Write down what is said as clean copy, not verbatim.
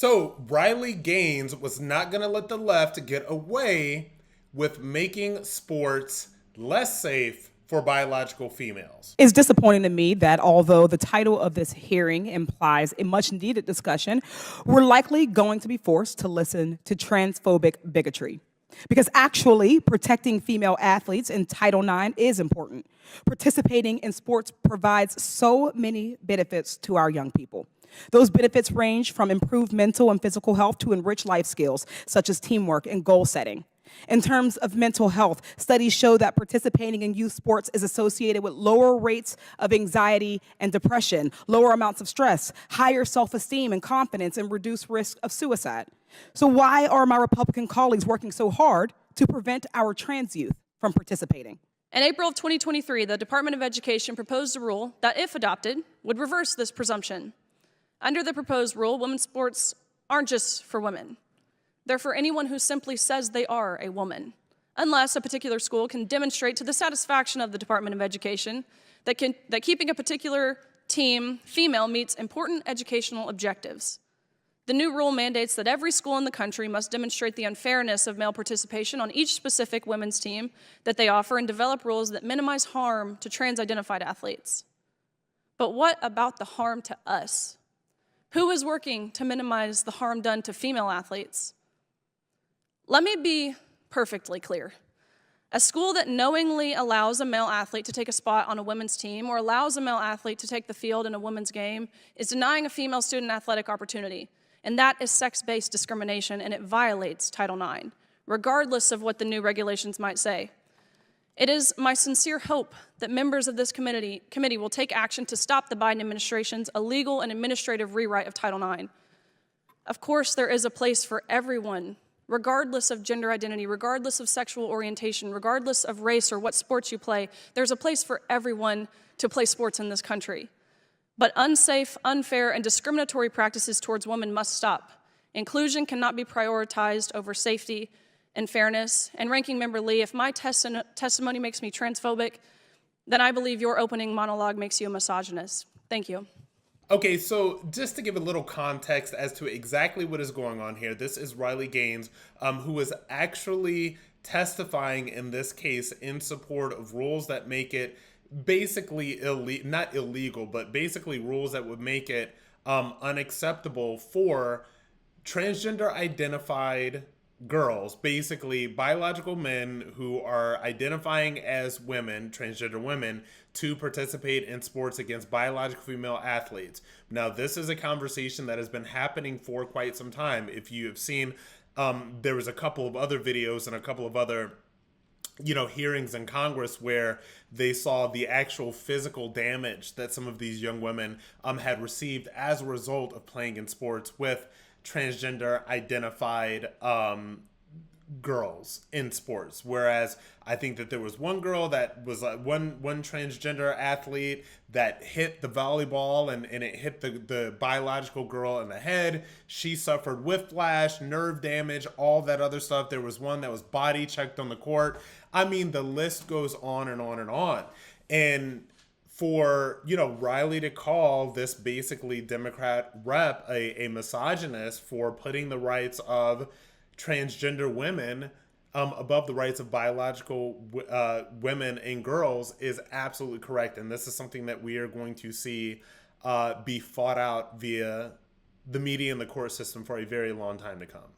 So Riley Gaines was not going to let the left get away with making sports less safe for biological females. It's disappointing to me that although the title of this hearing implies a much needed discussion, we're likely going to be forced to listen to transphobic bigotry. Because actually, protecting female athletes in Title IX is important. Participating in sports provides so many benefits to our young people. Those benefits range from improved mental and physical health to enriched life skills, such as teamwork and goal setting. In terms of mental health, studies show that participating in youth sports is associated with lower rates of anxiety and depression, lower amounts of stress, higher self-esteem and confidence, and reduced risk of suicide. So why are my Republican colleagues working so hard to prevent our trans youth from participating? In April of 2023, the Department of Education proposed a rule that, if adopted, would reverse this presumption. Under the proposed rule, women's sports aren't just for women. They're for anyone who simply says they are a woman, unless a particular school can demonstrate to the satisfaction of the Department of Education that keeping a particular team female meets important educational objectives. The new rule mandates that every school in the country must demonstrate the unfairness of male participation on each specific women's team that they offer and develop rules that minimize harm to trans-identified athletes. But what about the harm to us? Who is working to minimize the harm done to female athletes? Let me be perfectly clear. A school that knowingly allows a male athlete to take a spot on a women's team or allows a male athlete to take the field in a women's game is denying a female student athletic opportunity. And that is sex-based discrimination, and it violates Title IX, regardless of what the new regulations might say. It is my sincere hope that members of this committee will take action to stop the Biden administration's illegal and administrative rewrite of Title IX. Of course, there is a place for everyone, regardless of gender identity, regardless of sexual orientation, regardless of race or what sports you play. There's a place for everyone to play sports in this country. But unsafe, unfair, and discriminatory practices towards women must stop. Inclusion cannot be prioritized over safety and fairness. And Ranking Member Lee, if my testimony makes me transphobic, then I believe your opening monologue makes you a misogynist. Thank you. Okay, so just to give a little context as to exactly what is going on here, this is Riley Gaines, who is actually testifying in this case in support of rules that make it basically not illegal, but basically rules that would make it unacceptable for transgender identified girls, basically biological men who are identifying as women, transgender women, to participate in sports against biological female athletes. Now, this is a conversation that has been happening for quite some time. If you have seen, there was a couple of other videos and a couple of other hearings in Congress where they saw the actual physical damage that some of these young women had received as a result of playing in sports with transgender identified girls in sports. Whereas I think that there was one girl that was one transgender athlete that hit the volleyball and it hit the biological girl in the head. She suffered whiplash, nerve damage, all that other stuff. There was one that was body checked on the court. I mean, the list goes on and on and on. And for, Riley to call this basically Democrat rep a misogynist for putting the rights of transgender women above the rights of biological women and girls is absolutely correct. And this is something that we are going to see be fought out via the media and the court system for a very long time to come.